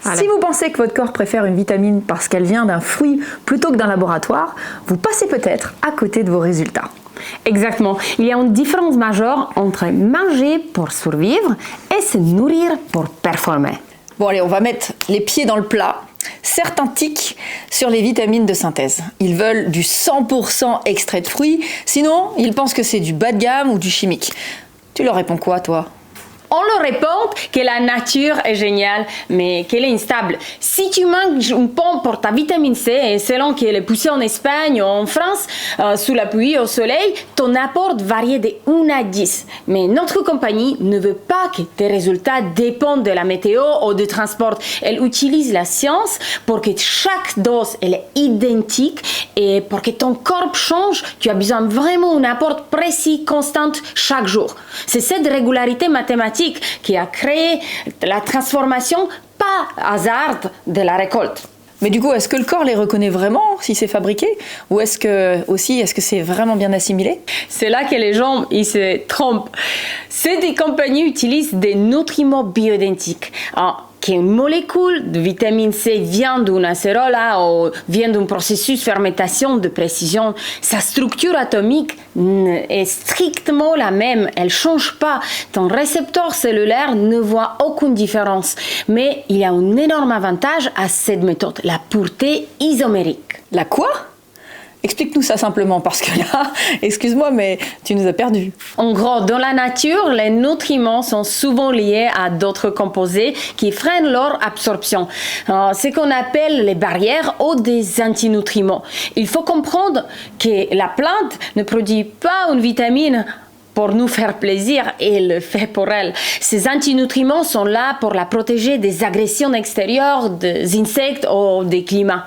Si vous pensez que votre corps préfère une vitamine parce qu'elle vient d'un fruit plutôt que d'un laboratoire, vous passez peut-être à côté de vos résultats. Exactement. Il y a une différence majeure entre manger pour survivre et se nourrir pour performer. Bon allez, on va mettre les pieds dans le plat. Certains tiquent sur les vitamines de synthèse. Ils veulent du 100% extrait de fruits, sinon ils pensent que c'est du bas de gamme ou du chimique. Tu leur réponds quoi, toi ? On leur répond que la nature est géniale, mais qu'elle est instable. Si tu manges une pomme pour ta vitamine C, et selon qu'elle est poussée en Espagne ou en France, sous la pluie au soleil, ton apport varie de 1 à 10. Mais notre compagnie ne veut pas que tes résultats dépendent de la météo ou du transport. Elle utilise la science pour que chaque dose elle est identique et pour que ton corps change, tu as besoin vraiment d'un apport précis, constant chaque jour. C'est cette régularité mathématique qui a créé la transformation pas hasard de la récolte. Mais du coup, est-ce que le corps les reconnaît vraiment si c'est fabriqué ? Ou est-ce que c'est vraiment bien assimilé ? C'est là que les gens ils se trompent. Ces compagnies utilisent des nutriments bioidentiques. Qu'une molécule de vitamine C vient d'une acérole ou vient d'un processus de fermentation de précision, sa structure atomique est strictement la même. Elle ne change pas. Ton récepteur cellulaire ne voit aucune différence. Mais il y a un énorme avantage à cette méthode, la pureté isomérique. La quoi ? Explique-nous ça simplement, parce que là, excuse-moi, mais tu nous as perdus. En gros, dans la nature, les nutriments sont souvent liés à d'autres composés qui freinent leur absorption. Ce qu'on appelle les barrières ou des antinutriments. Il faut comprendre que la plante ne produit pas une vitamine pour nous faire plaisir et le fait pour elle. Ces antinutriments sont là pour la protéger des agressions extérieures, des insectes ou des climats.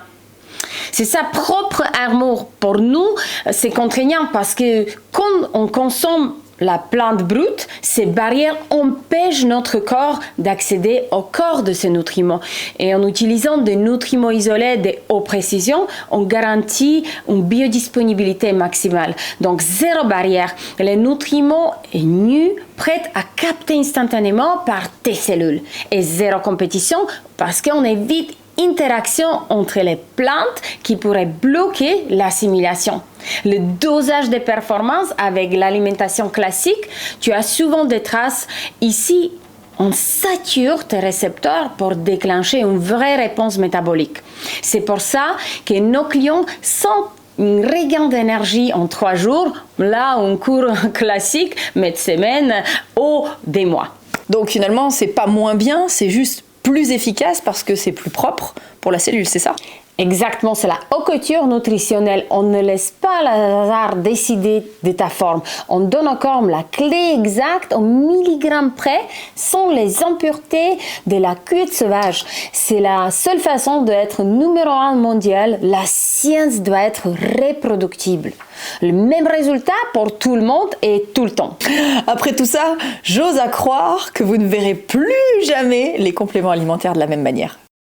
C'est sa propre armure. Pour nous, c'est contraignant parce que quand on consomme la plante brute, ces barrières empêchent notre corps d'accéder au corps de ces nutriments. Et en utilisant des nutriments isolés de haute précision, on garantit une biodisponibilité maximale. Donc, zéro barrière. Les nutriments est nu, prêt à capter instantanément par tes cellules. Et zéro compétition parce qu'on évite interaction entre les plantes qui pourraient bloquer l'assimilation. Le dosage de performance avec l'alimentation classique, tu as souvent des traces. Ici, on sature tes récepteurs pour déclencher une vraie réponse métabolique. C'est pour ça que nos clients sentent un regain d'énergie en 3 jours, là où un cours classique met des semaines ou des mois. Donc finalement, c'est pas moins bien, c'est juste plus efficace parce que c'est plus propre pour la cellule, c'est ça ? Exactement, c'est la haute couture nutritionnelle. On ne laisse pas le hasard décider de ta forme. On donne au corps la clé exacte au milligramme près sans les impuretés de la cuite sauvage. C'est la seule façon d'être numéro 1 mondial. La science doit être reproductible. Le même résultat pour tout le monde et tout le temps. Après tout ça, j'ose à croire que vous ne verrez plus jamais les compléments alimentaires de la même manière.